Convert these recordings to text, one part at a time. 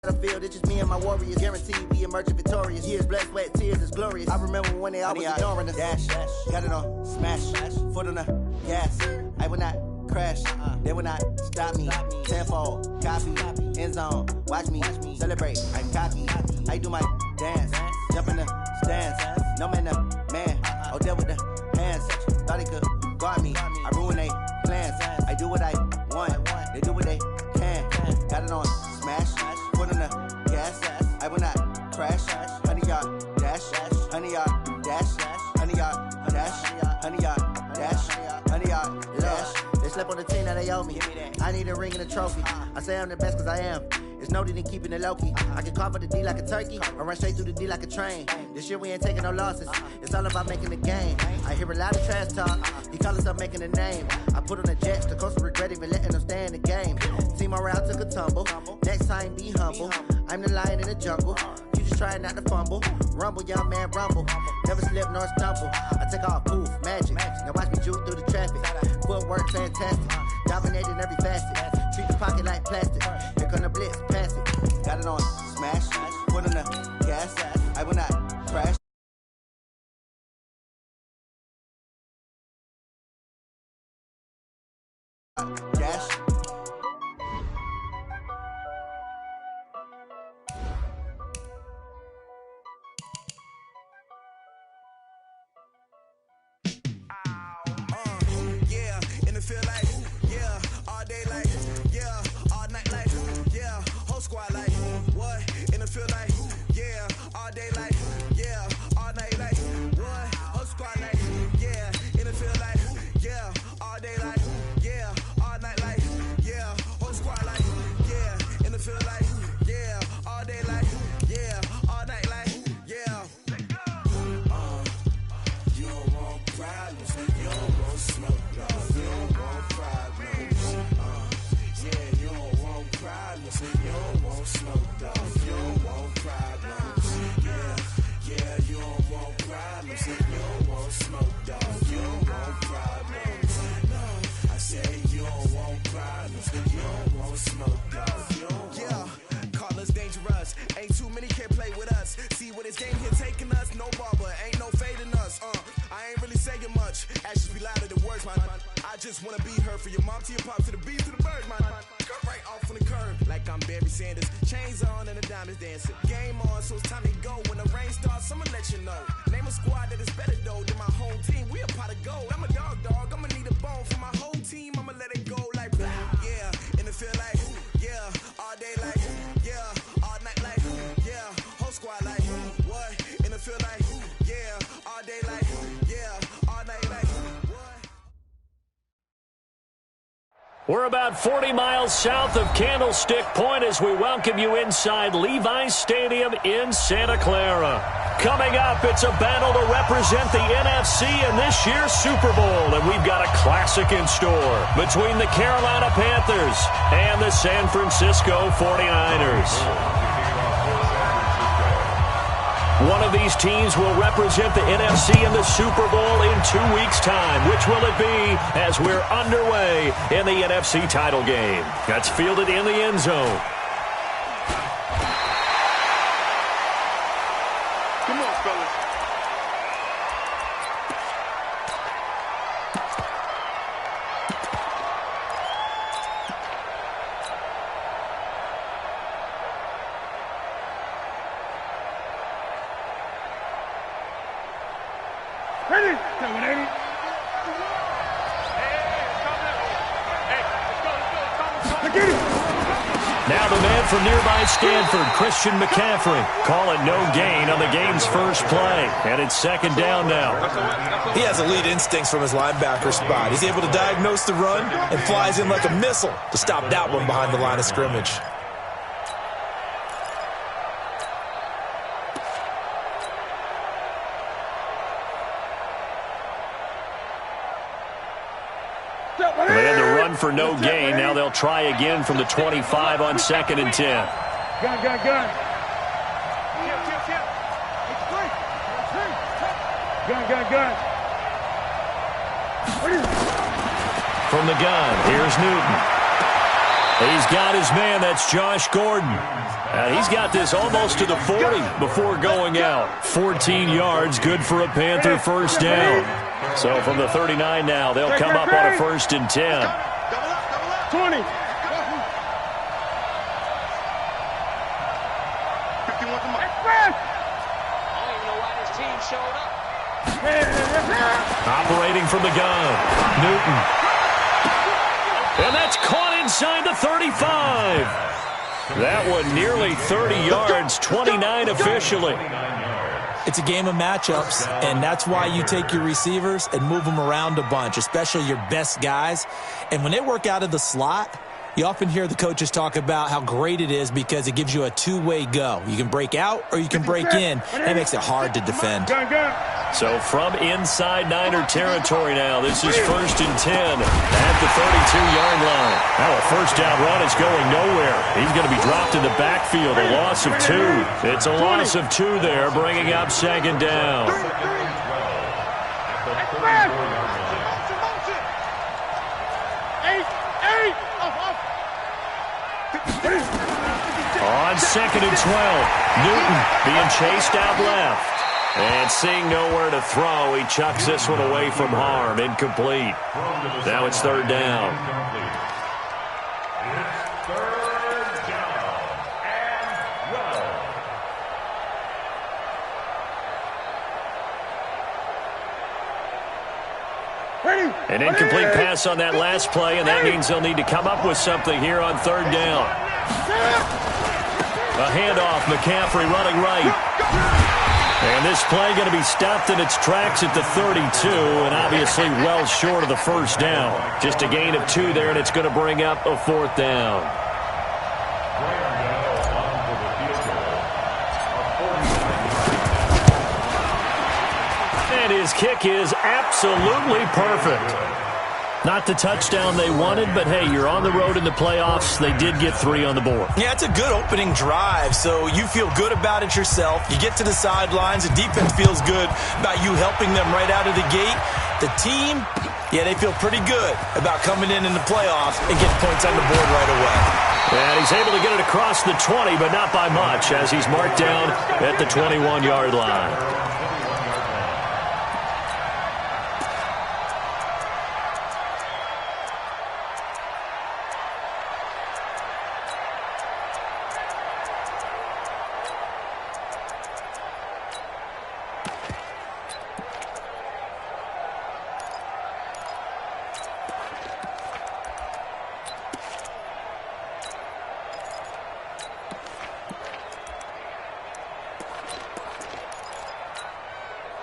Field, it's just me and my warriors. Guaranteed we emerge victorious. Years, blood, sweat, tears is glorious. I remember when they always ignoring us. Dash, got it on, smash, foot on the gas. I will not crash, they will not stop me. Tenfold, copy, end zone, watch me celebrate. I'm cocky, I do my dance, jump in the stands. No man, man, oh, there with the hands. Thought he could guard me, I ruin they plans. I do what I want, they do what they can. Got it on, smash. Foot on the gas, I will not crash. 100-yard dash, 100-yard dash, 100-yard dash, 100-yard dash, 100-yard dash. They slept on the team that they owe me. I need a ring and a trophy. I say I'm the best cause I am. It's noted in keeping it low-key. I can carve up the D like a turkey or run straight through the D like a train. This year we ain't taking no losses. It's all about making the game. I hear a lot of trash talk. He call himself making a name. I put on the Jets. The coach will regret even letting them stay in the game. Team morale took a tumble. Next time be humble. I'm the lion in the jungle. You just trying not to fumble. Rumble, young man, rumble. Never slip nor stumble. I take off, poof, magic. Now watch me juke through the traffic. Footwork fantastic. Dominating every facet. Treat the pocket like plastic. Here come the blitz, pass it. Got it on, smash. Put on the gas. I will not crash. Dash. Yeah, in the field like, yeah, all day like, yeah, all night like, yeah, whole squad like, what? In the field like, yeah, all day like, yeah, all night like, what? Whole squad like, yeah, in the field like, yeah, all day like, yeah, all night like, yeah, whole squad like, yeah, in the field like, yeah, all day like, yeah, all night like, yeah. You don't want problems, you don't want smoke, dog. You don't want problems. Yeah, you don't want problems, you don't want smoke, dog. You don't want problems. Yeah, you don't want problems, you don't want smoke, dog. You don't want problems. No, I said you don't want problems, you don't want smoke, dog. You don't yeah, call us dangerous. Ain't too many can play with us. See what this game here taking us. No barber, ain't no fading us. I ain't really saying much. Actions be louder than words, man. I just wanna be heard for your mom to your pop to the beat to the birds, man. Cut right off on the curb like I'm Barry Sanders. Chains on and the diamonds dancing. Game on, so it's time to go. When the rain starts, I'ma let you know. Name a squad that is better though than my home team. We a pot of gold. I'm a dog. I'ma need a bone for my whole team. I'ma let it go like blah. Yeah, in the field like, yeah, all day like, yeah, all night like, yeah, whole squad like, what? In the field like, yeah, all day like, yeah, all night like, what? We're about 40 miles south of Candlestick Point as we welcome you inside Levi's Stadium in Santa Clara. Coming up, it's a battle to represent the NFC in this year's Super Bowl, and we've got a classic in store between the Carolina Panthers and the San Francisco 49ers. One of these teams will represent the NFC in the Super Bowl in 2 weeks' time. Which will it be as we're underway in the NFC title game? That's fielded in the end zone. Come on, fellas. Ready? Coming, Eddie. Now the man from nearby Stanford, Christian McCaffrey, calling no gain on the game's first play. And it's second down now. He has elite instincts from his linebacker spot. He's able to diagnose the run and flies in like a missile to stop that one behind the line of scrimmage. They had to run for no gain. Now they'll try again from the 25 on 2nd and 10. Gun. Gun. From the gun, here's Newton. He's got his man. That's Josh Gordon. He's got this almost to the 40 before going out. 14 yards, good for a Panther first down. So from the 39 now, they'll come up on a 1st and 10. 20. 51 to Mike. I don't even know why this team showed up. Operating from the gun, Newton. And that's caught inside the 35. That one nearly 30 yards, 29 officially. It's a game of matchups, and that's why you take your receivers and move them around a bunch, especially your best guys. And when they work out of the slot, you often hear the coaches talk about how great it is because it gives you a two-way go. You can break out or you can break in. That makes it hard to defend. So from inside Niner territory now, this is 1st and 10 at the 32-yard line. Now a first down run is going nowhere. He's going to be dropped in the backfield, a loss of 2. It's a loss of 2 there, bringing up 2nd down. On 2nd and 12, Newton being chased out left. And seeing nowhere to throw, he chucks this one away from harm. Incomplete. Now it's 3rd down. An incomplete pass on that last play, and that means they'll need to come up with something here on 3rd down. A handoff, McCaffrey running right. And this play going to be stopped in its tracks at the 32, and obviously well short of the first down. Just a gain of 2 there, and it's going to bring up a 4th down. And his kick is absolutely perfect. Not the touchdown they wanted, but hey, you're on the road in the playoffs. They did get 3 on the board. Yeah, it's a good opening drive, so you feel good about it yourself. You get to the sidelines. The defense feels good about you helping them right out of the gate. The team, yeah, they feel pretty good about coming in the playoffs and getting points on the board right away. And he's able to get it across the 20, but not by much, as he's marked down at the 21-yard line.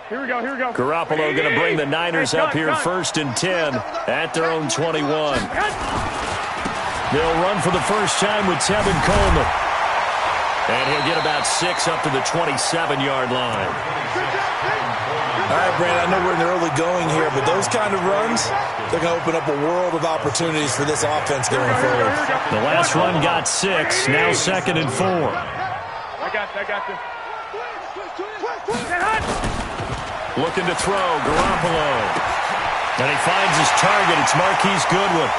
Here we go. Garoppolo going to bring the Niners up here 1st and 10 at their own 21. They'll run for the first time with Tevin Coleman. And he'll get about 6 up to the 27-yard line. All right, Brandon, I know we're in the early going here, but those kind of runs, they're going to open up a world of opportunities for this offense going forward. The last run got 6, now 2nd and 4. I got you. Looking to throw, Garoppolo. And he finds his target. It's Marquise Goodwin.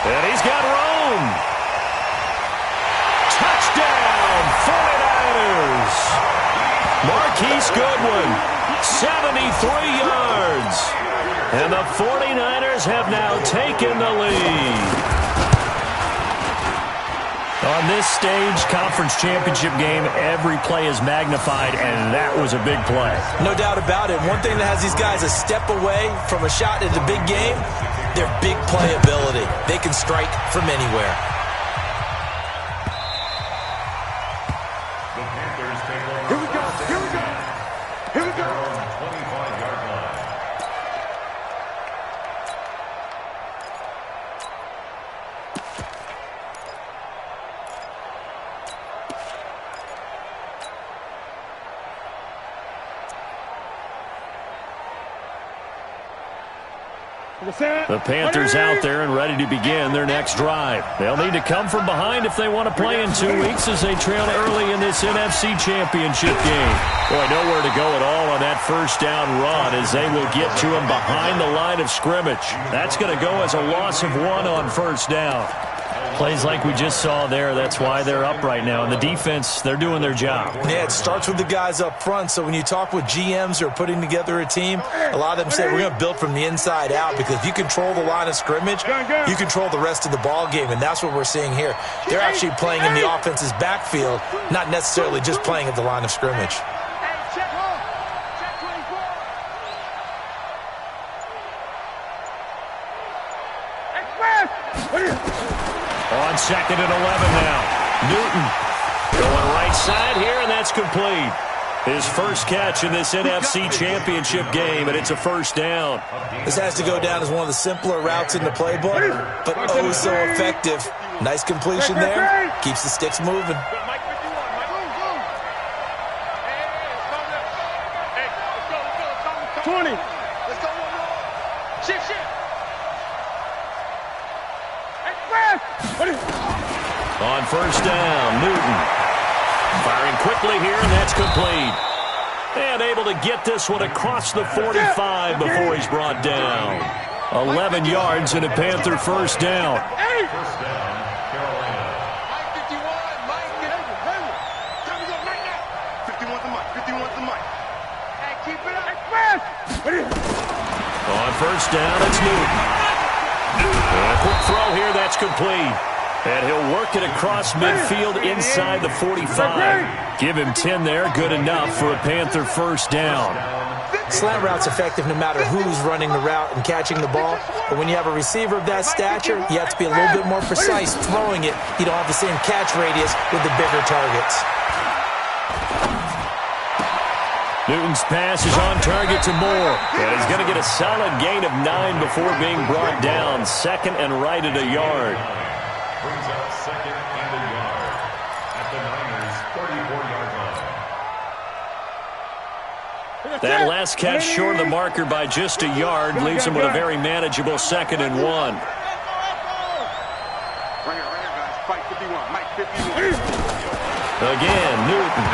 And he's got room. Touchdown, 49ers. Marquise Goodwin, 73 yards. And the 49ers have now taken the lead. On this stage, conference championship game, every play is magnified, and that was a big play. No doubt about it. One thing that has these guys a step away from a shot at the big game, their big playability. They can strike from anywhere. Here we go. 25-yard line. The Panthers out there and ready to begin their next drive. They'll need to come from behind if they want to play in 2 weeks as they trail early in this NFC Championship game. Boy, nowhere to go at all on that first down run as they will get to him behind the line of scrimmage. That's going to go as a loss of 1 on first down. Plays like we just saw there, that's why they're up right now. And the defense, they're doing their job. Yeah, it starts with the guys up front. So when you talk with GMs who are putting together a team, a lot of them say we're going to build from the inside out, because if you control the line of scrimmage, you control the rest of the ball game, and that's what we're seeing here. They're actually playing in the offense's backfield, not necessarily just playing at the line of scrimmage. On 2nd and 11 now. Newton going right side here, and that's complete. His first catch in this NFC Championship game, and it's a first down. This has to go down as one of the simpler routes in the playbook, but oh so effective. Nice completion there. Keeps the sticks moving. On first down, Newton firing quickly here, and that's complete. And able to get this one across the 45 before he's brought down. 11 yards and a Panther first down. On first down, it's Newton. And a quick throw here, that's complete. And he'll work it across midfield inside the 45. Give him 10 there, good enough for a Panther first down. Slant route's effective no matter who's running the route and catching the ball. But when you have a receiver of that stature, you have to be a little bit more precise throwing it. You don't have the same catch radius with the bigger targets. Newton's pass is on target to Moore. And he's going to get a solid gain of 9 before being brought down. 2nd and right at a yard. Brings up 2nd and a yard at the Niners' 34-yard line. That last catch short of the marker by just a yard leaves him with a very manageable 2nd and 1. Right here, guys. Fight 51. Mike 51. Again, Newton.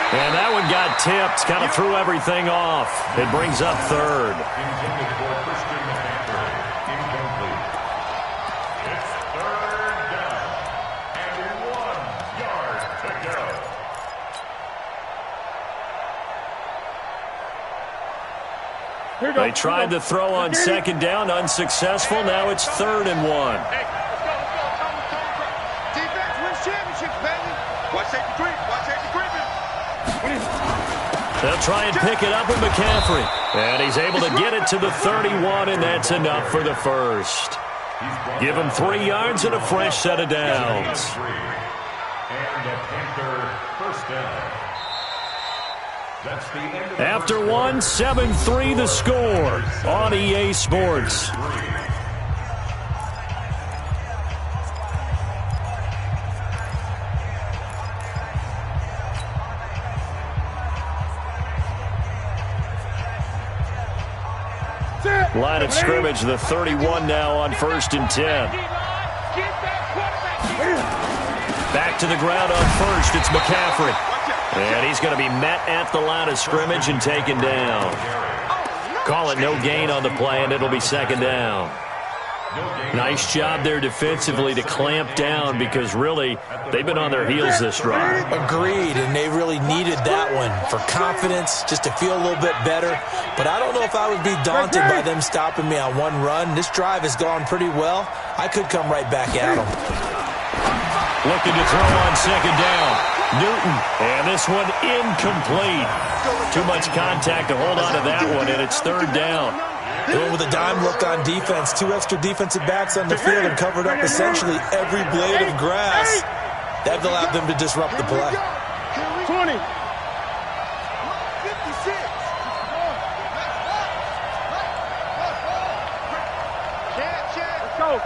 And that one got tipped, kind of threw everything off. It brings up 3rd. Intended for Christian McCaffrey. Incomplete. It's 3rd down and 1 yard to go. They tried to throw on 2nd down, unsuccessful. Now it's 3rd and 1. Hey, let's go. Defense wins championships, baby. Watch safety creep. Watch safety creeping. They'll try and pick it up with McCaffrey. And he's able to get it to the 31, and that's enough for the first. Give him 3 yards and a fresh set of downs. And a Panther first down. That's the end of After 1, 7-3 the score on EA Sports. Line of scrimmage, the 31 now on 1st and 10. Back to the ground on 1st, it's McCaffrey. And he's going to be met at the line of scrimmage and taken down. Call it no gain on the play, and it'll be 2nd down. Nice job there defensively to clamp down, because really they've been on their heels this drive. Agreed, and they really needed that one for confidence, just to feel a little bit better. But I don't know if I would be daunted by them stopping me on one run. This drive has gone pretty well. I could come right back at them. Looking to throw on 2nd down. Newton, and this one incomplete. Too much contact to hold on to that one, and it's 3rd down. Going with a dime look on defense. 2 extra defensive backs on the field and covered up essentially every blade of grass. That allowed them to disrupt the play. 20. 56. Let's go.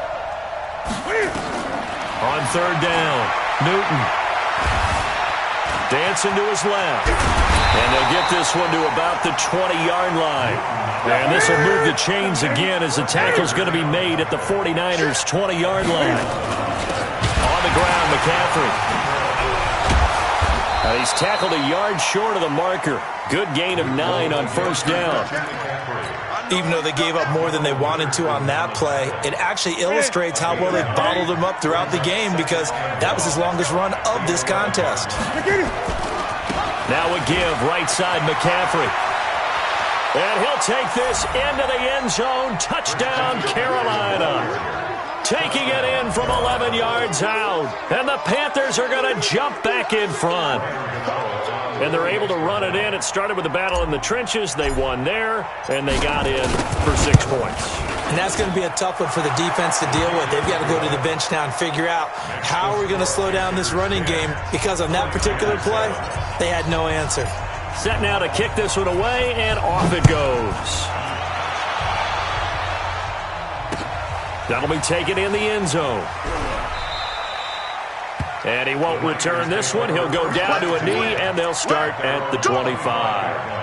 On 3rd down, Newton. Dancing to his left. And they'll get this one to about the 20-yard line. And this will move the chains again as the tackle's going to be made at the 49ers' 20-yard line. On the ground, McCaffrey. Now he's tackled a yard short of the marker. Good gain of 9 on 1st down. Even though they gave up more than they wanted to on that play, it actually illustrates how well they bottled them up throughout the game because that was his longest run of this contest. Now a give, right side McCaffrey. And he'll take this into the end zone. Touchdown, Carolina. Taking it in from 11 yards out. And the Panthers are going to jump back in front. And they're able to run it in. It started with a battle in the trenches. They won there, and they got in for 6 points. And that's going to be a tough one for the defense to deal with. They've got to go to the bench now and figure out how are we going to slow down this running game, because on that particular play, they had no answer. Set now to kick this one away, and off it goes. That'll be taken in the end zone. And he won't return this one. He'll go down to a knee, and they'll start at the 25.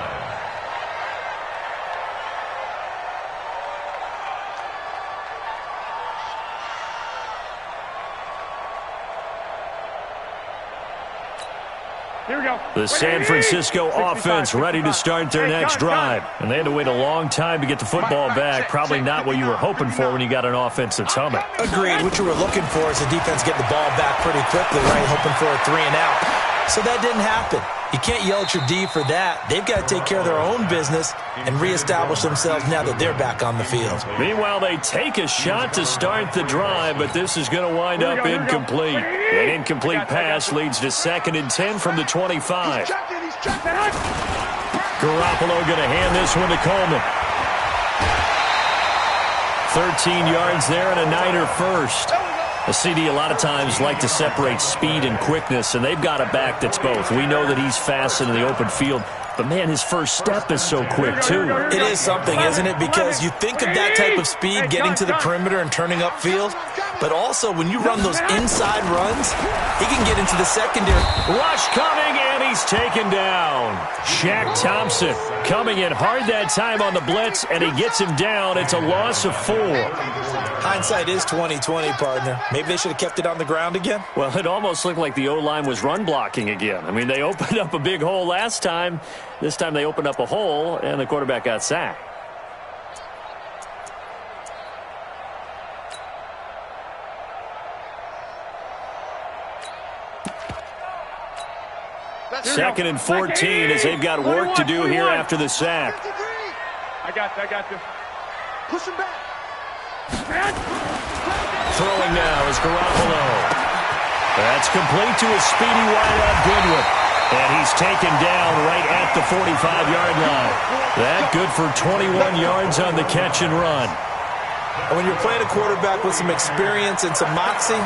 Here we go. The San Francisco offense ready to start their next drive. And they had to wait a long time to get the football back. Probably not what you were hoping for when you got an offense that's humming. Agreed. What you were looking for is the defense getting the ball back pretty quickly, right? Hoping for a 3 and out. So that didn't happen. You can't yell at your D for that. They've got to take care of their own business and reestablish themselves now that they're back on the field. Meanwhile, they take a shot to start the drive, but this is going to wind up incomplete. An incomplete pass leads to 2nd and 10 from the 25. Garoppolo going to hand this one to Coleman. 13 yards there and a Niner first. A CD a lot of times like to separate speed and quickness, and they've got a back that's both. We know that he's fast in the open field, but, man, his first step is so quick, too. It is something, isn't it? Because you think of that type of speed getting to the perimeter and turning upfield, but also when you run those inside runs, he can get into the secondary. Rush coming, and he's taken down. Shaq Thompson coming in hard that time on the blitz, and he gets him down. It's a loss of 4. Hindsight is 20/20, partner. Maybe they should have kept it on the ground again. Well, it almost looked like the O-line was run blocking again. I mean, they opened up a big hole last time. This time they opened up a hole, and the quarterback got sacked. Second and 14 as they've got work to do here after the sack. I got this. Push him back. Throwing now is Garoppolo. That's complete to a speedy wideout Goodwin. And he's taken down right at the 45-yard line. That good for 21 yards on the catch and run. And when you're playing a quarterback with some experience and some moxie,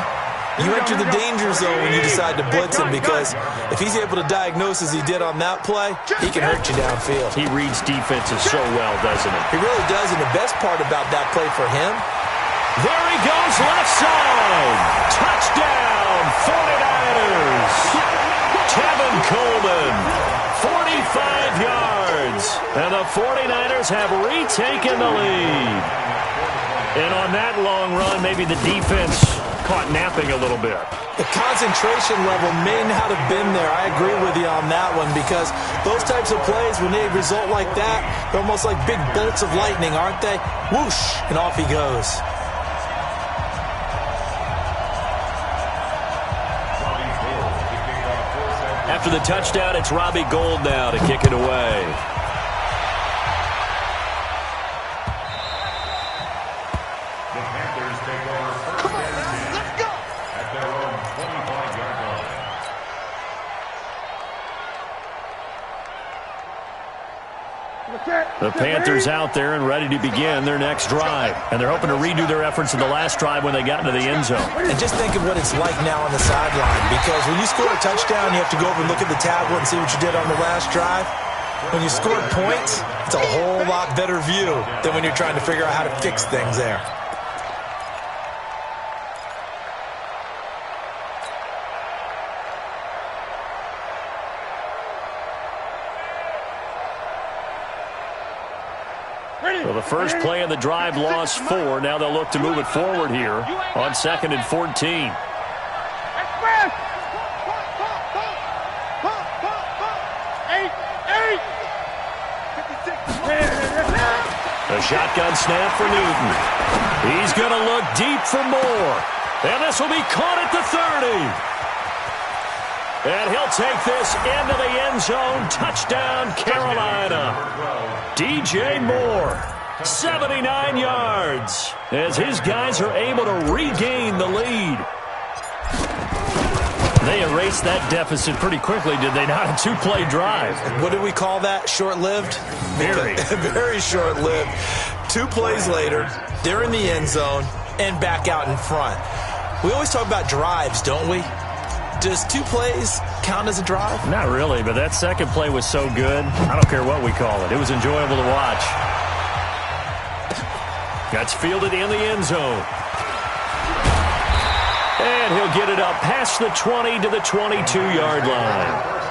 you enter the danger zone when you decide to blitz him, because if he's able to diagnose as he did on that play, he can hurt you downfield. He reads defenses so well, doesn't he? He really does, and the best part about that play for him, there he goes left side. Touchdown, 49ers. Kevin Coleman, 45 yards. And the 49ers have retaken the lead. And on that long run, maybe the defense caught napping a little bit. The concentration level may not have been there. I agree with you on that one, because those types of plays, when they result like that, they're almost like big bolts of lightning, aren't they? Whoosh, and off he goes. After the touchdown, it's Robbie Gould now to kick it away. The Panthers out there and ready to begin their next drive. And they're hoping to redo their efforts in the last drive when they got into the end zone. And just think of what it's like now on the sideline, because when you score a touchdown, you have to go over and look at the tablet and see what you did on the last drive. When you scored points, it's a whole lot better view than when you're trying to figure out how to fix things there. So the first play of the drive lost 4. Now they'll look to move it forward here on 2nd and 14. A shotgun snap for Newton. He's going to look deep for Moore. And this will be caught at the 30. And he'll take this into the end zone. Touchdown, Carolina. DJ Moore, 79 yards, as his guys are able to regain the lead. They erased that deficit pretty quickly, did they not? A two-play drive. What do we call that? Short-lived? Very. Very short-lived. 2 plays later, they're in the end zone and back out in front. We always talk about drives, don't we? Does 2 plays count as a drive? Not really, but that second play was so good. I don't care what we call it. It was enjoyable to watch. That's fielded in the end zone. And he'll get it up past the 20 to the 22-yard line.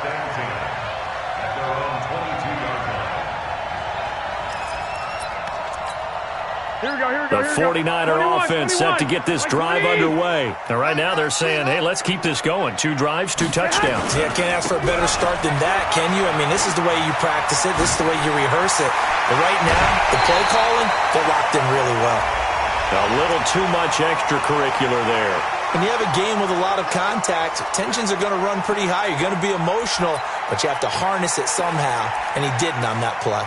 The 49er offense set to get this drive underway. And right now they're saying, hey, let's keep this going. 2 drives, 2 touchdowns. Yeah, can't ask for a better start than that, can you? I mean, this is the way you practice it. This is the way you rehearse it. But right now, the play calling, they're locked in really well. A little too much extracurricular there. When you have a game with a lot of contact, tensions are going to run pretty high. You're going to be emotional, but you have to harness it somehow, and he didn't on that play.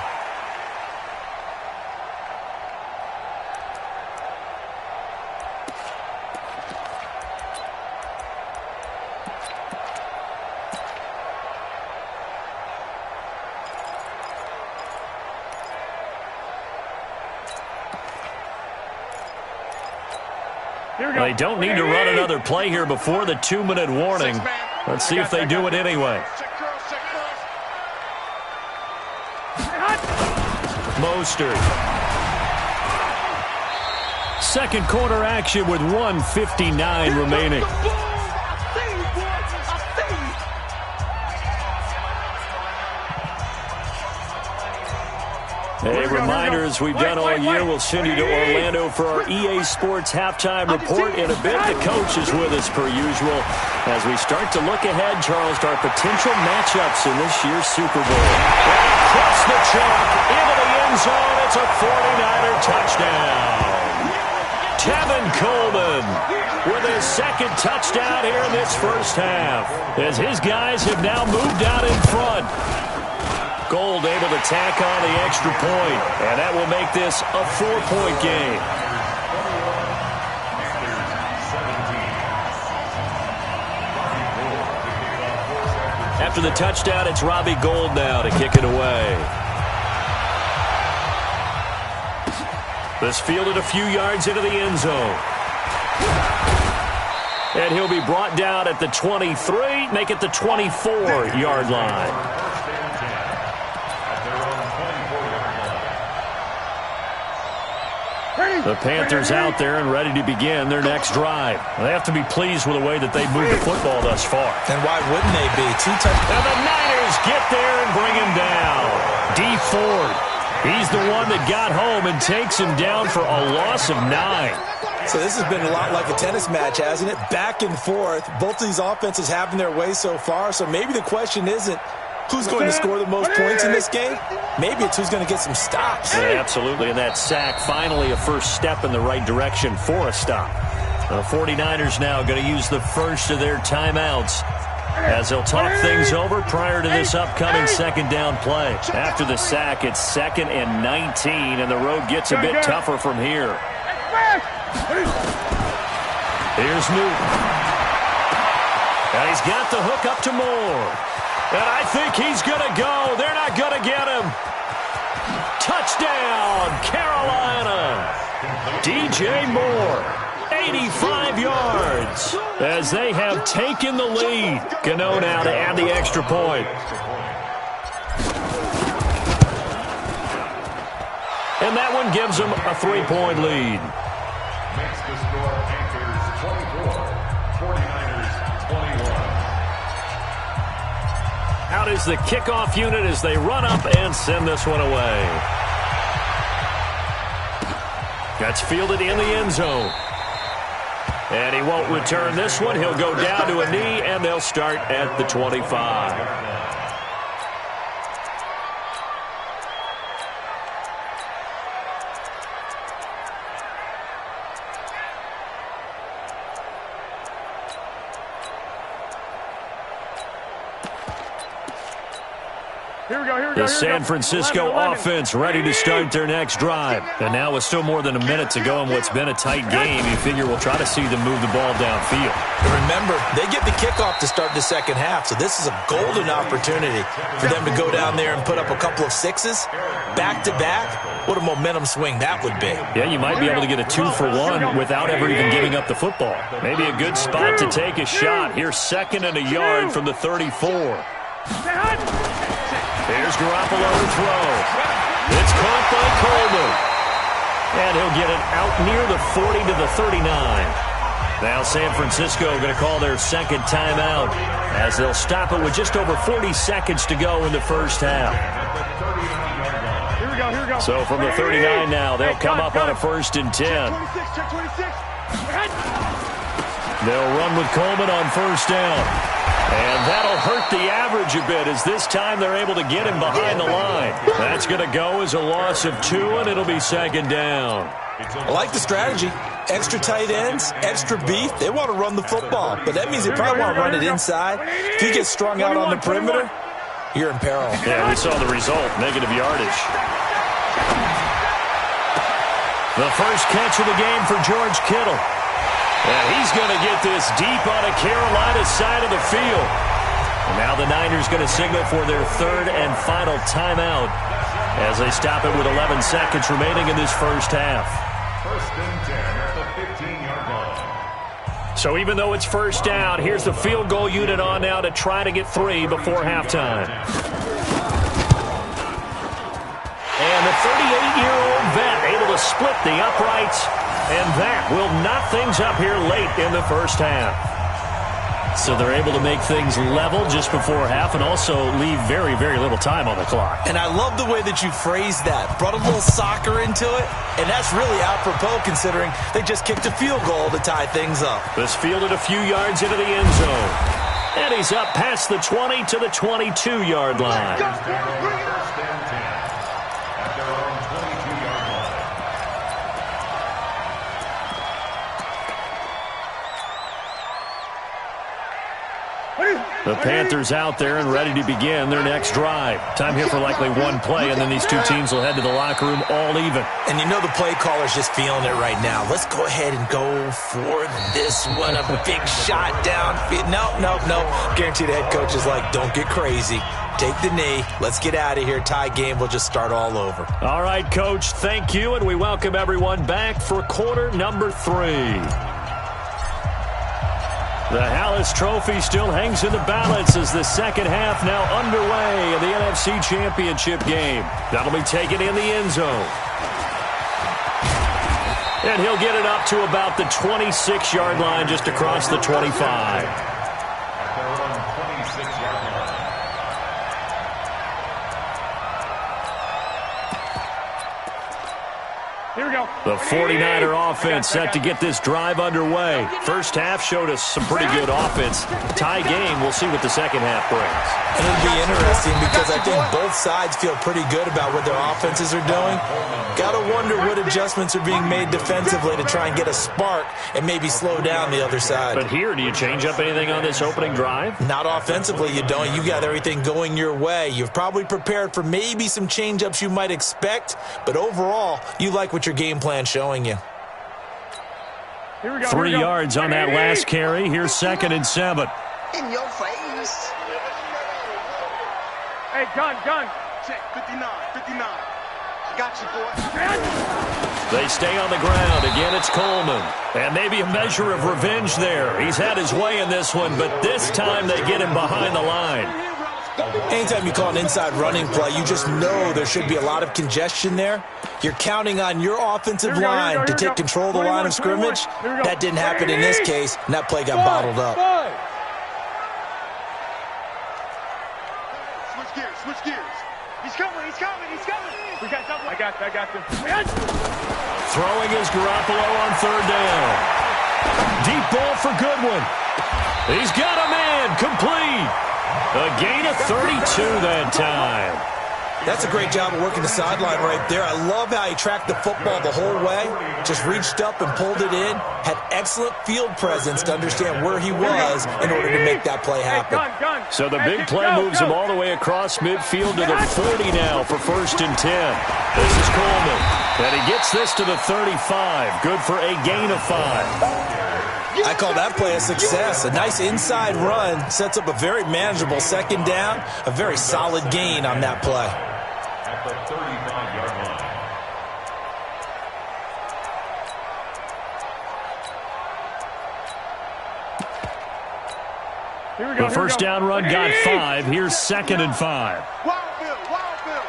They don't need to run another play here before the 2-minute warning. Let's see if they do it anyway. Mostert. Second quarter action with 1:59 remaining. A reminder, as we've done all year, we'll send you to Orlando for our EA Sports halftime report. In a bit, the coach is with us per usual as we start to look ahead, Charles, to our potential matchups in this year's Super Bowl. Across the chalk, into the end zone, it's a 49er touchdown. Tevin Coleman with his second touchdown here in this first half, as his guys have now moved out in front. Gold able to tack on the extra point, and that will make this a 4-point game. After the touchdown, it's Robbie Gould now to kick it away. This fielded a few yards into the end zone. And he'll be brought down at the 23, make it the 24-yard line. The Panthers out there and ready to begin their next drive. They have to be pleased with the way that they've moved the football thus far. And why wouldn't they be? And the Niners get there and bring him down. D. Ford, he's the one that got home and takes him down for a loss of 9. So this has been a lot like a tennis match, hasn't it? Back and forth. Both of these offenses having their way so far. So maybe the question isn't who's going to score the most points in this game. Maybe it's who's going to get some stops. Yeah, absolutely. And that sack, finally a first step in the right direction for a stop. The 49ers now going to use the first of their timeouts as they'll talk things over prior to this upcoming second down play. After the sack, it's 2nd and 19, and the road gets a bit tougher from here. Here's Newton. And he's got the hook up to Moore. And I think he's going to go. They're not going to get him. Touchdown, Carolina. DJ Moore, 85 yards, as they have taken the lead. Gano now to add the extra point. And that one gives them a 3-point lead. Makes the score Panthers 24, 49ers 21. Out is the kickoff unit as they run up and send this one away. That's fielded in the end zone. And he won't return this one. He'll go down to a knee, and they'll start at the 25. The San Francisco offense ready to start their next drive. And now with still more than a minute to go in what's been a tight game, you figure we'll try to see them move the ball downfield. Remember, they get the kickoff to start the second half, so this is a golden opportunity for them to go down there and put up a couple of sixes back-to-back. What a momentum swing that would be. Yeah, you might be able to get a 2-for-1 without ever even giving up the football. Maybe a good spot to take a shot. Here's 2nd and a yard from the 34. Here's Garoppolo to throw. It's caught by Coleman. And he'll get it out near the 40 to the 39. Now San Francisco going to call their second timeout as they'll stop it with just over 40 seconds to go in the first half. Here we go. So from the 39 now, they'll come up on a 1st and 10. Check 26. They'll run with Coleman on 1st down. And that'll hurt the average a bit as this time they're able to get him behind the line. That's going to go as a loss of 2, and it'll be 2nd down. I like the strategy. Extra tight ends, extra beef. They want to run the football, but that means they probably want to run it inside. If you get strung out on the perimeter, you're in peril. Yeah, we saw the result, negative yardage. The first catch of the game for George Kittle. And he's going to get this deep on a Carolina side of the field. And now the Niners going to signal for their 3rd and final timeout as they stop it with 11 seconds remaining in this first half. 1st and 10 at the 15-yard line. So even though it's 1st down, here's the field goal unit on now to try to get 3 before halftime. And the 38-year-old vet able to split the uprights, and that will knot things up here late in the first half. So they're able to make things level just before half and also leave very, very little time on the clock. And I love the way that you phrased that. Brought a little soccer into it, and that's really apropos considering they just kicked a field goal to tie things up. This fielded a few yards into the end zone. And he's up past the 20 to the 22-yard line. The Panthers out there and ready to begin their next drive. Time here for likely one play, and then these two teams will head to the locker room all even. And you know the play caller's just feeling it right now. Let's go ahead and go for this one. A big shot down. No. Guarantee the head coach is like, don't get crazy. Take the knee. Let's get out of here. Tie game. We'll just start all over. All right, Coach. Thank you, and we welcome everyone back for quarter number 3. The Hallis Trophy still hangs in the balance as the second half now underway in the NFC Championship game. That'll be taken in the end zone. And he'll get it up to about the 26-yard line just across the 25. Here we go. The 49er offense set to get this drive underway. First half showed us some pretty good offense. Tie game, we'll see what the second half brings. And it'll be interesting because I think both sides feel pretty good about what their offenses are doing. Got to wonder what adjustments are being made defensively to try and get a spark and maybe slow down the other side. But here, do you change up anything on this opening drive? Not offensively, you don't. You got everything going your way. You've probably prepared for maybe some change-ups you might expect, but overall, you like what your game plan showing you. Here we go. 3 yards on that last carry. Here's 2nd and 7. In your face. Hey, gun. Check 59. Got you, boy. They stay on the ground. Again, it's Coleman. And maybe a measure of revenge there. He's had his way in this one, but this time they get him behind the line. Anytime you call an inside running play, you just know there should be a lot of congestion there. You're counting on your offensive line to take control of the line of scrimmage. That didn't happen in this case, and that play got bottled up. Switch gears. He's coming. We got double. I got you. Throwing is Garoppolo on 3rd down. Deep ball for Goodwin. He's got a man complete. A gain of 32 that time. That's a great job of working the sideline right there. I love how he tracked the football the whole way, just reached up and pulled it in, had excellent field presence to understand where he was in order to make that play happen. So the big play moves him all the way across midfield to the 40 now for 1st and 10. This is Coleman, and he gets this to the 35. Good for a gain of 5. I call that play a success. A nice inside run sets up a very manageable 2nd down, a very solid gain on that play. At the 35-yard line. Here we go. The first down run got 5. Here's 2nd and 5. Wild Bill, Wild Bill.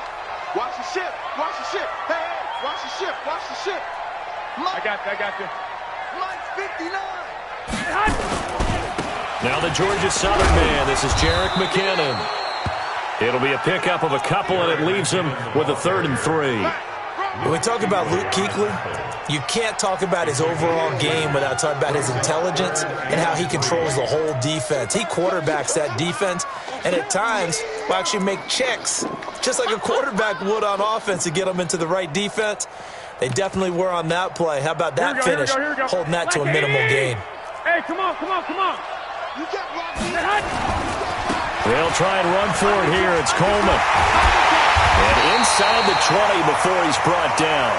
Watch the ship, watch the ship. Hey, hey, watch the ship, watch the ship. I got you. Mike's 59. Now the Georgia Southern man. This is Jerick McKinnon. It'll be a pickup of a couple, and it leaves him with a 3rd and 3. When we talk about Luke Kuechly, you can't talk about his overall game without talking about his intelligence and how he controls the whole defense. He quarterbacks that defense, and at times will actually make checks, just like a quarterback would on offense to get them into the right defense. They definitely were on that play. How about that finish, holding that to a minimal gain. Hey, come on. You got They'll try and run for it here. It's Coleman. And inside the 20 before he's brought down.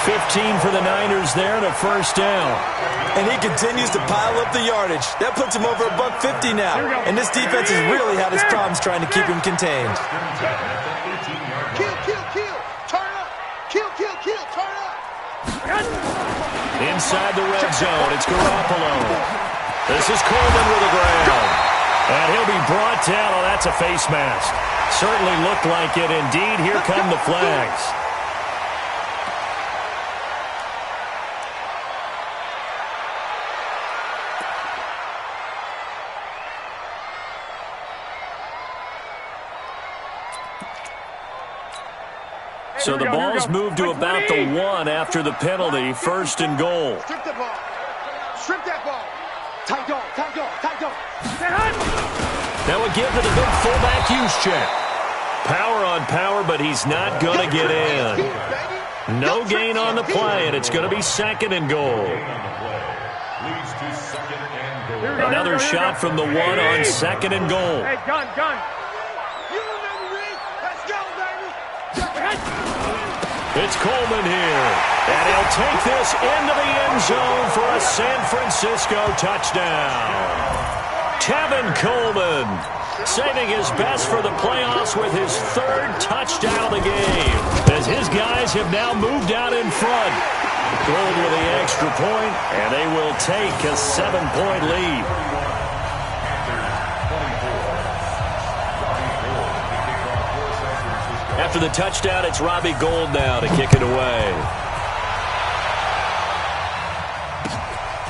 15 for the Niners there and a 1st down. And he continues to pile up the yardage. That puts him over $150 now. And this defense has really had its problems trying to keep him contained. Kill. Turn up. Kill. Turn up. Inside the red zone, it's Garoppolo. This is Coleman with the ground. And he'll be brought down. Oh, that's a face mask. Certainly looked like it. Indeed, here come the flags. So the ball's moved to about the 1 after the penalty. 1st and goal. Strip that ball. Tight dog. That would give to the big fullback use check. Power on power, but he's not going to get in. No gain on the play, and it's going to be 2nd and goal. Another shot from the 1 on 2nd and goal. Hey, gun. You remember me? Let's go, baby. It's Coleman here, and he'll take this into the end zone for a San Francisco touchdown. Tevin Coleman saving his best for the playoffs with his 3rd touchdown of the game, as his guys have now moved out in front. Gold with the extra point, and they will take a 7-point lead. After the touchdown, it's Robbie Gould now to kick it away.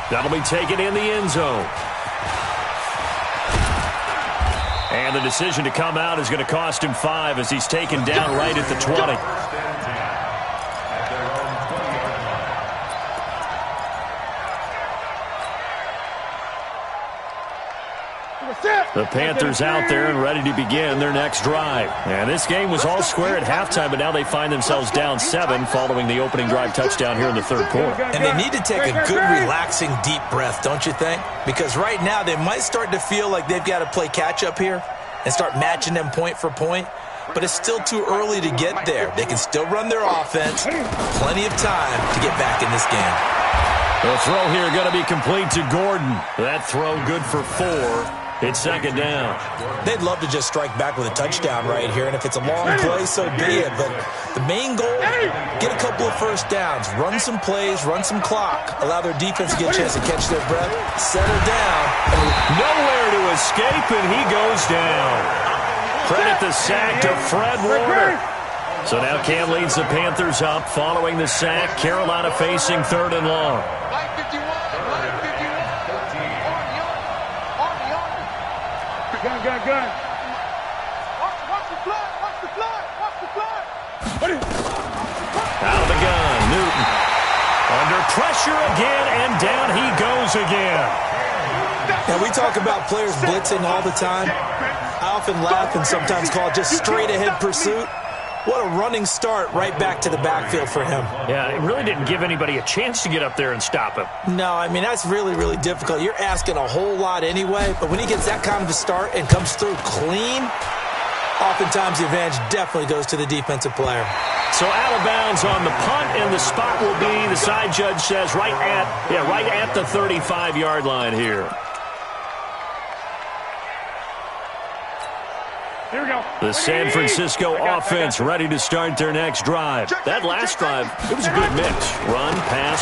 That'll be taken in the end zone. And the decision to come out is going to cost him 5 as he's taken down right at the 20. The Panthers out there and ready to begin their next drive. And this game was all square at halftime, but now they find themselves down 7 following the opening drive touchdown here in the 3rd quarter. And they need to take a good, relaxing, deep breath, don't you think? Because right now they might start to feel like they've got to play catch-up here and start matching them point for point. But it's still too early to get there. They can still run their offense. Plenty of time to get back in this game. The throw here going to be complete to Gordon. That throw good for 4. It's 2nd down. They'd love to just strike back with a touchdown right here, and if it's a long play, so be it. But the main goal, get a couple of 1st downs, run some plays, run some clock, allow their defense to get a chance to catch their breath, settle down. Nowhere to escape, and he goes down. Credit the sack to Fred Warner. So now Cam leads the Panthers up following the sack. Carolina facing 3rd and long. Gun. Watch the flood. Out of the gun, Newton. Under pressure again, and down he goes again. Now, we talk about players blitzing all the time. I often laugh and sometimes call it just straight-ahead pursuit. What a running start right back to the backfield for him. Yeah, it really didn't give anybody a chance to get up there and stop him. No, I mean, that's really, really difficult. You're asking a whole lot anyway, but when he gets that kind of a start and comes through clean, oftentimes the advantage definitely goes to the defensive player. So out of bounds on the punt, and the spot will be, the side judge says, right at the 35-yard line here. Here we go. The San Francisco offense ready to start their next drive. That last drive, it was a good mix. Run, pass,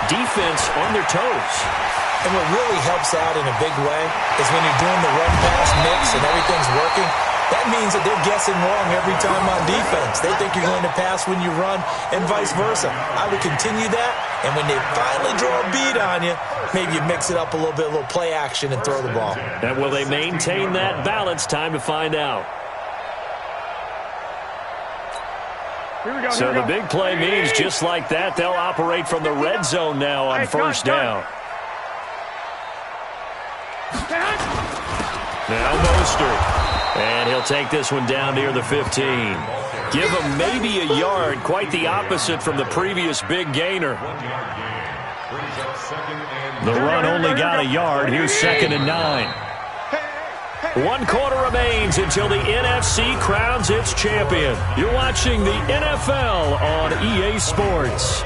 defense on their toes. And what really helps out in a big way is when you're doing the run-pass mix and everything's working, that means that they're guessing wrong every time on defense. They think you're going to pass when you run and vice versa. I would continue that, and when they finally draw a beat on you, maybe you mix it up a little bit, a little play action, and throw the ball. And will they maintain that balance? Time to find out. Here we go. So the big play means just like that, they'll operate from the red zone now on first down. Now Mostert. And he'll take this one down near the 15. Give him maybe a yard, quite the opposite from the previous big gainer. The run only got a yard. Here's 2nd and 9. 1 quarter remains until the NFC crowns its champion. You're watching the NFL on EA Sports.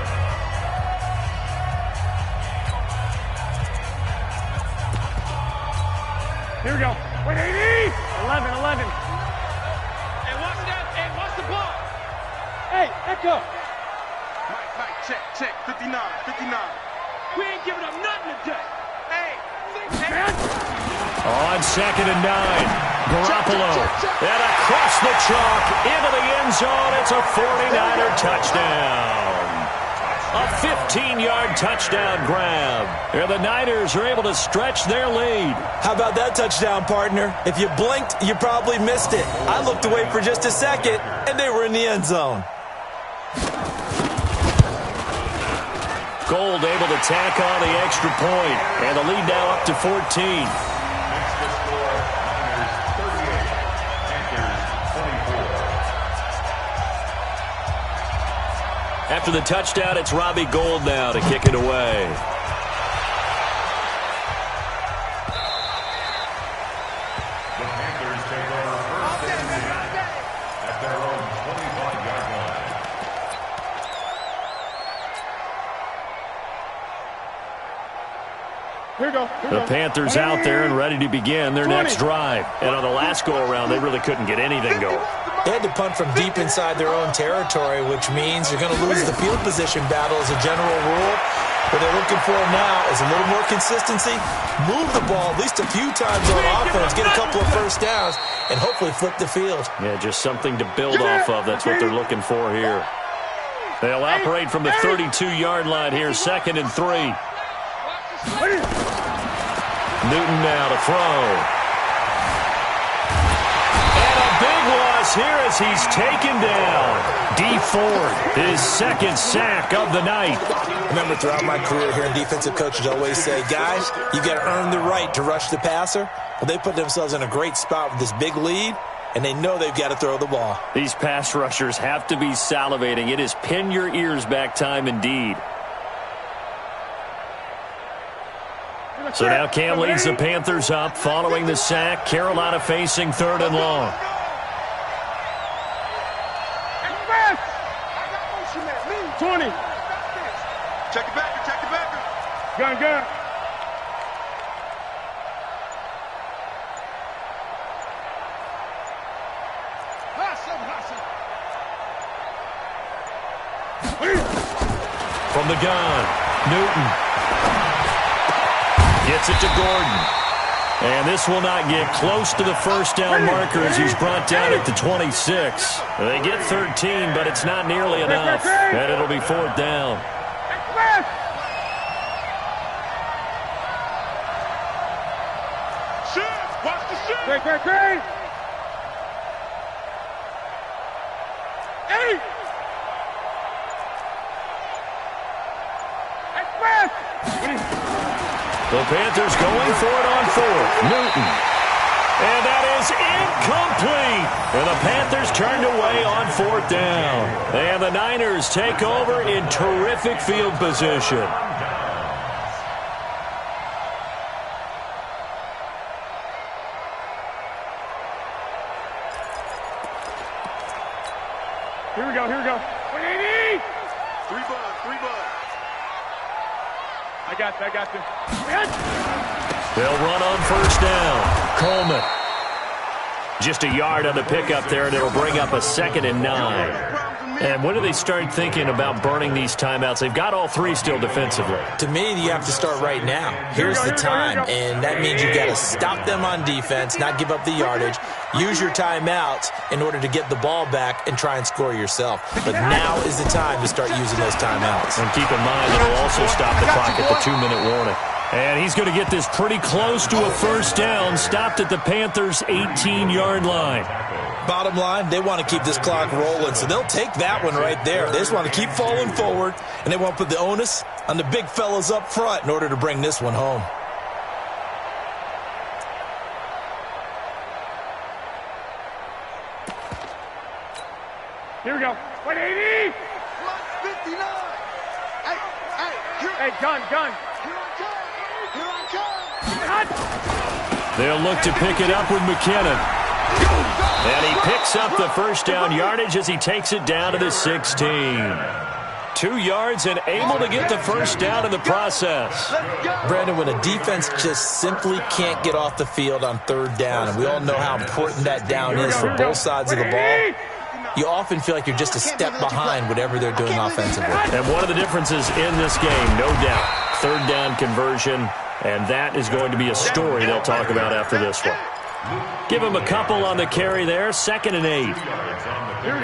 Here we go. 180. 11. Hey, watch that. Hey, watch the ball. Hey, echo. Mike, check. 59. We ain't giving up nothing today. Hey. On 2nd and 9. Garoppolo. And across the chalk into the end zone. It's a 49er touchdown. A 15-yard touchdown grab. And the Niners are able to stretch their lead. How about that touchdown, partner? If you blinked, you probably missed it. I looked away for just a second, and they were in the end zone. Gold able to tack on the extra point. And the lead now up to 14. After the touchdown, it's Robbie Gould now to kick it away. The Panthers take over first and 10 at their own 25-yard line. Here we go. The Panthers out there and ready to begin their next drive. And on the last go-around, they really couldn't get anything going. They had to punt from deep inside their own territory, which means you're going to lose the field position battle as a general rule. What they're looking for now is a little more consistency, move the ball at least a few times on offense, get a couple of first downs, and hopefully flip the field. Yeah, just something to build off of. That's what they're looking for here. They'll operate from the 32-yard line here, 2nd and 3. Newton now to throw. Here as he's taken down. Dee Ford, his 2nd sack of the night. Remember, throughout my career here, defensive coaches always say, guys, you got to earn the right to rush the passer. Well, they put themselves in a great spot with this big lead, and they know they've got to throw the ball. These pass rushers have to be salivating. It is pin your ears back time indeed. So now Cam leads the Panthers up following the sack. Carolina facing 3rd and long. 20. Check it back. Gun. From the gun, Newton. Gets it to Gordon. And this will not get close to the first down marker as he's brought down at the 26. They get 13, but it's not nearly enough. And it'll be 4th down. Great. 8. The Panthers going for it on 4th. Newton. And that is incomplete. And the Panthers turned away on 4th down. And the Niners take over in terrific field position. Here we go. 180! 3 bucks. I got this. They'll run on 1st down. Coleman. Just a yard on the pickup there, and it'll bring up a 2nd and 9. And when do they start thinking about burning these timeouts? They've got all 3 still defensively. To me, you have to start right now. Here's the time, and that means you've got to stop them on defense, not give up the yardage, use your timeouts in order to get the ball back and try and score yourself. But now is the time to start using those timeouts. And keep in mind, it'll also stop the clock at the 2-minute warning. And he's going to get this pretty close to a 1st down, stopped at the Panthers' 18-yard line. Bottom line, they want to keep this clock rolling, so they'll take that one right there. They just want to keep falling forward, and they want to put the onus on the big fellas up front in order to bring this one home. Here we go. 180! 59! Hey, gun. Here I come! They'll look to pick it up with McKinnon. And he picks up the 1st down yardage as he takes it down to the 16. 2 yards and able to get the 1st down in the process. Brandon, when a defense just simply can't get off the field on 3rd down, and we all know how important that down is for both sides of the ball, you often feel like you're just a step behind whatever they're doing offensively. And one of the differences in this game, no doubt, 3rd down conversion, and that is going to be a story they'll talk about after this one. Give him a couple on the carry there, 2nd and 8.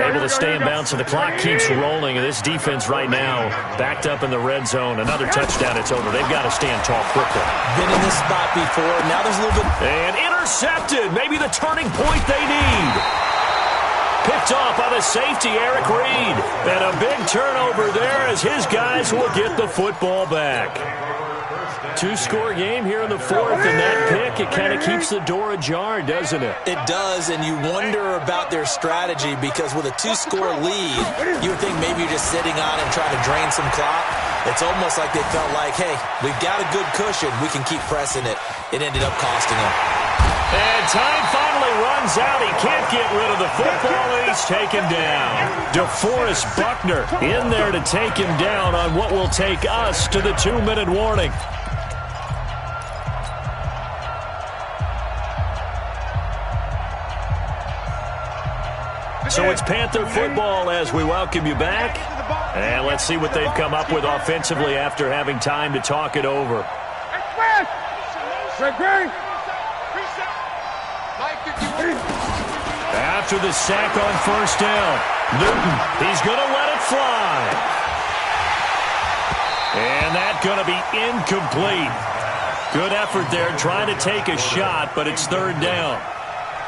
Able to stay in bounds, so the clock keeps rolling, and this defense right now backed up in the red zone. Another touchdown, it's over. They've got to stand tall quickly. Been in this spot before. Now there's a little bit. And intercepted. Maybe the turning point they need. Picked off by the safety, Eric Reed. And a big turnover there as his guys will get the football back. 2-score game here in the 4th, and that pick, it kind of keeps the door ajar, doesn't it? It does, and you wonder about their strategy because with a 2-score lead, you would think maybe you're just sitting on it and trying to drain some clock. It's almost like they felt like, hey, we've got a good cushion. We can keep pressing it. It ended up costing them. And time finally runs out. He can't get rid of the football, and he's taken down. DeForest Buckner in there to take him down on what will take us to the 2-minute warning. So it's Panther football as we welcome you back. And let's see what they've come up with offensively after having time to talk it over. After the sack on 1st down, Newton, he's going to let it fly. And that's going to be incomplete. Good effort there trying to take a shot, but it's 3rd down.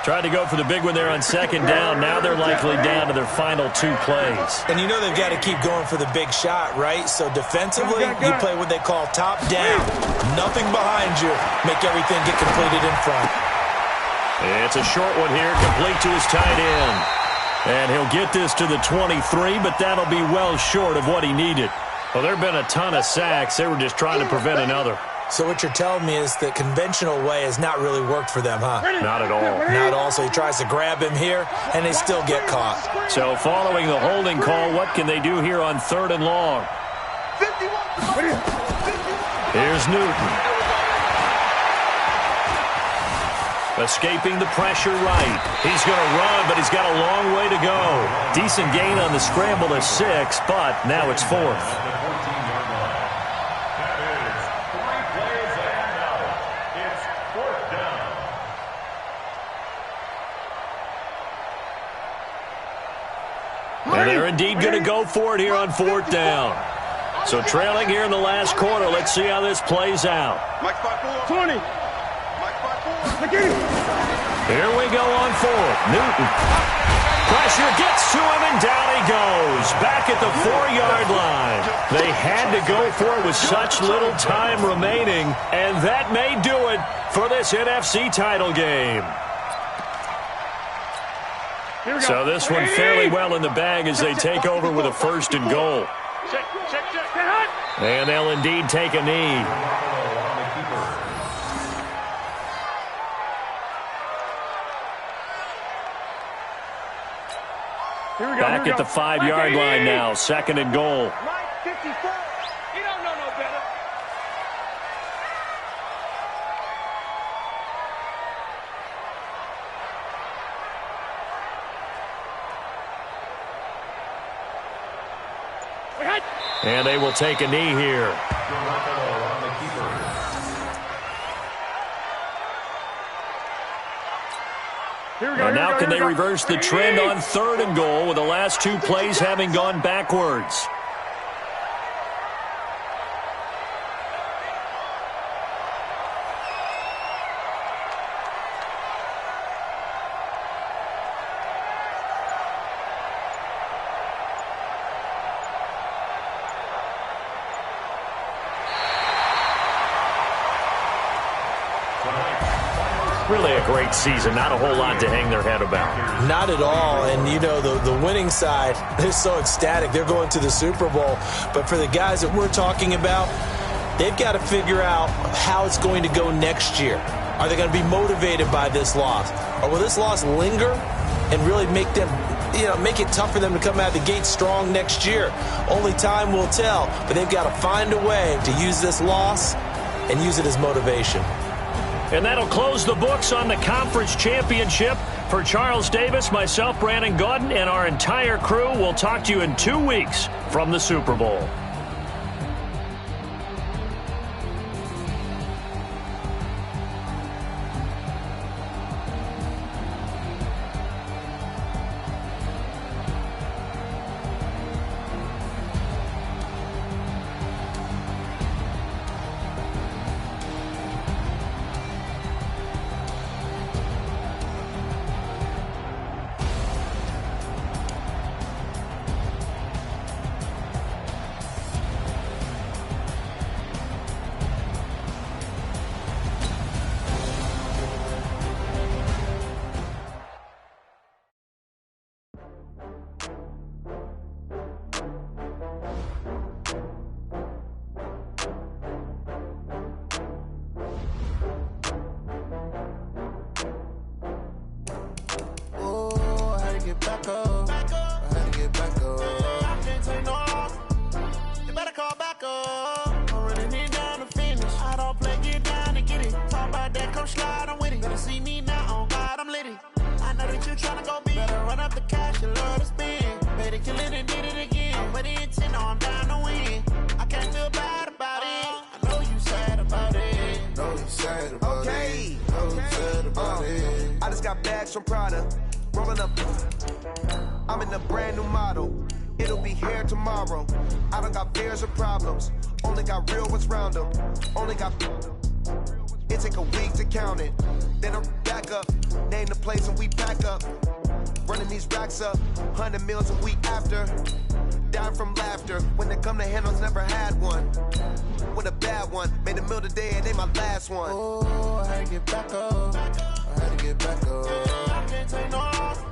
Tried to go for the big one there on 2nd down. Now they're likely down to their final 2 plays. And you know they've got to keep going for the big shot, right? So defensively, you play what they call top down. Nothing behind you. Make everything get completed in front. It's a short one here, complete to his tight end. And he'll get this to the 23, but that'll be well short of what he needed. Well, there have been a ton of sacks. They were just trying to prevent another. So what you're telling me is the conventional way has not really worked for them, huh? Not at all. Not at all. So he tries to grab him here, and they still get caught. So following the holding call, what can they do here on 3rd and long? Here's Newton. Escaping the pressure right. He's going to run, but he's got a long way to go. Decent gain on the scramble to 6, but now it's 4th. And they're indeed going to go for it here on 4th down. So trailing here in the last quarter. Let's see how this plays out. 20. Here we go on 4th. Newton. Pressure gets to him, and down he goes. Back at the 4-yard line. They had to go for it with such little time remaining, and that may do it for this NFC title game. So this one fairly well in the bag as they take over with a 1st and goal. And they'll indeed take a knee. Back at the 5-yard line now, 2nd and goal. Mike 54. He don't know no better. And they will take a knee here. And now can they reverse the trend on 3rd and goal with the last 2 plays having gone backwards? Really a great season. Not a whole lot to hang their head about. Not at all. And, you know, the winning side, they're so ecstatic. They're going to the Super Bowl. But for the guys that we're talking about, they've got to figure out how it's going to go next year. Are they going to be motivated by this loss? Or will this loss linger and really make them, you know, make it tough for them to come out of the gate strong next year? Only time will tell. But they've got to find a way to use this loss and use it as motivation. And that'll close the books on the conference championship. For Charles Davis, myself, Brandon Gaudin, and our entire crew, we'll talk to you in 2 weeks from the Super Bowl. I'm in a brand new model. It'll be here tomorrow. I don't got fears or problems. Only got real ones round them. Only got... It take a week to count it. Then I'm back up. Name the place and we pack up. Running these racks up. 100 meals a week after. Down from laughter. When they come to handles, never had one. With a bad one. Made a meal today and they my last one. Oh, I had to get back up. I had to get back up. I can't take no off.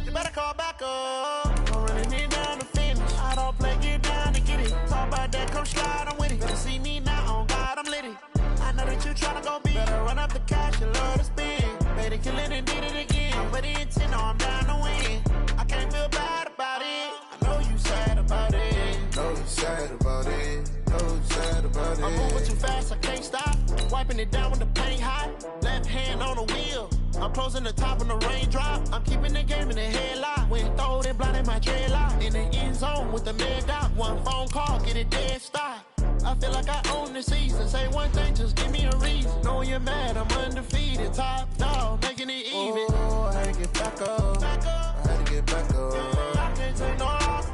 You better call back up. I'm running it down to finish. I don't play, get down to get it. Talk about that, come slide, I'm with it. Better see me now, on God, I'm litty. I know that you tryna go big. Better run up the cash, you love to spend. Better kill it and did it again. But the intent, no, I'm down to win. I can't feel bad about it. I know you sad about it. Know you sad about it. Know you sad about it. I'm moving too fast, I can't stop. Wiping it down with the paint hot. Left hand on the wheel. I'm closing the top when the raindrop. I'm keeping the game in the headlock. When throw it, blinding my dreadlock. In the end zone with the mad dot. One phone call, get it dead stop. I feel like I own the season. Say one thing, just give me a reason. Knowing you're mad, I'm undefeated. Top dog, making it even. Oh, I had to get back up. I had to get back up. I can't take no off.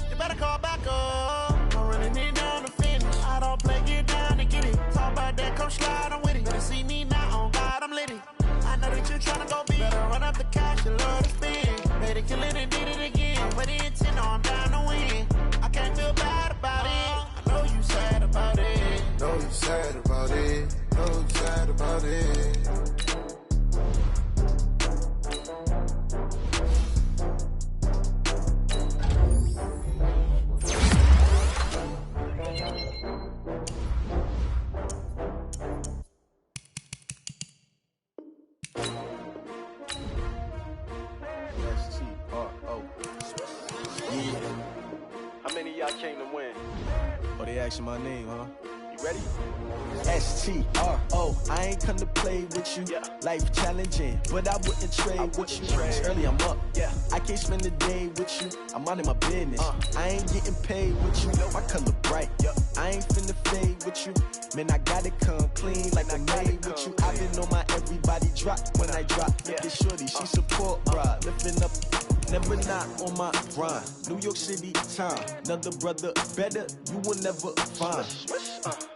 You better call back up. I'm running it down to finish. I don't play, get down to get it. Talk about that, come slide, I'm with it. Better see me now, on God, I'm litty. I know that you tryna go big. Better run up the cash, you love to spend. Better kill it and did it again. But the intent, no, I'm down to win. I can't feel bad about it. I know you sad about it. Know you sad about it. Know you sad about it. name to win. Oh, they asking my name, huh? You ready? S-T-R-O, I ain't come to play with you. Life challenging, but I wouldn't trade with you. It's early, I'm up. I can't spend the day with you. I'm minding my business. I ain't getting paid with you. My color bright. I ain't finna fade with you. Man, I gotta come clean like I made with you. I've been on my everybody drop when I drop. Look at shorty, she support, bruh. Lifting up, never not on my grind. New York City time, another brother better, you will never find.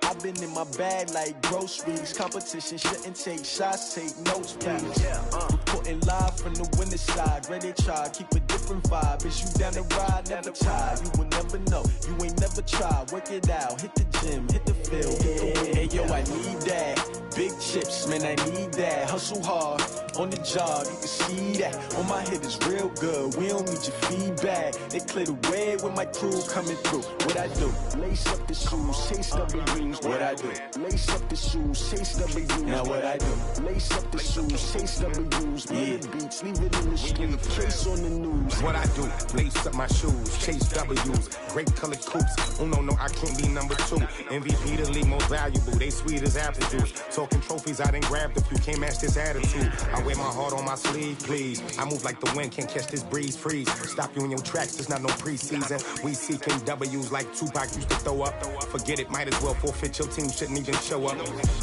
I've been in my bag like groceries. Competition shouldn't take shots, take notes, please. Reporting live from the winning side. Ready to try, keep a different vibe. Is you down the ride, never tired. You will never know, you ain't never tried. Work it out, hit the gym, hit the field, hit the wind. Hey yo, I need that. Big chips, man, I need that. Hustle hard, on the job, you can see that. On my head is real good, we don't need your feedback. They clear the way with my crew coming through. What I do? Lace up the shoes, chase W's. What I do? Lace up the shoes, chase W's. Now what I do? Lace up the shoes, chase W's. Murder beats, leave it in the street, case on the news. What I do? Lace up my shoes, chase W's. Great colored coops. Oh no, I can't be number 2. MVP the league most valuable. They sweet as apple juice. Talking trophies, I done grabbed a few. Can't match this attitude. I wear my heart on my sleeve, please. I move like the wind, can't catch this breeze. Freeze. Stop you in your tracks, there's not no preseason. We seeking W's like Tupac used to throw up. Forget it, might as well forfeit. Your team shouldn't even show up.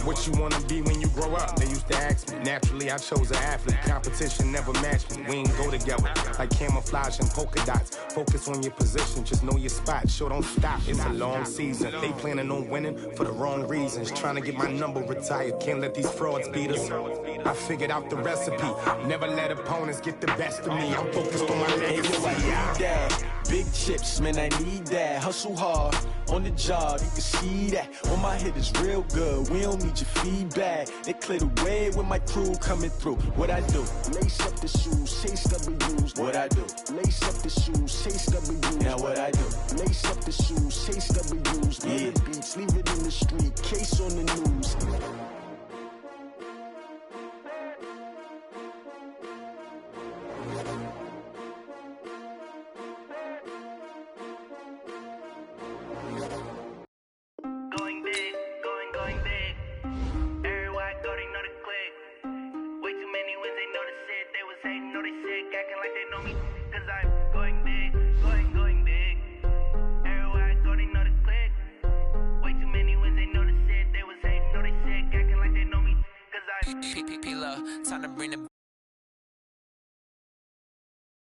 What you wanna be when you grow up? They used to ask me. Naturally, I chose an athlete. Competition never matched me. We ain't go together like camouflage and polka dots. Focus on your position, just know your spot. Sure, don't stop. It's a long season. They planning on winning for the wrong reasons. Trying to get my number retired. Can't let these frauds beat us. I figured out the recipe. Never let opponents get the best of me. I'm focused on my legacy. I need that. Big chips, man, I need that. Hustle hard, on the job, you can see that. On my head is real good, we don't need your feedback. They clear the way with my crew coming through. What I do? Lace up the shoes, chase W's. What I do? Lace up the shoes, chase W's. Now what I do? Lace up the shoes, chase W's. Murder beats, leave it in the street, case on the news. Time to bring the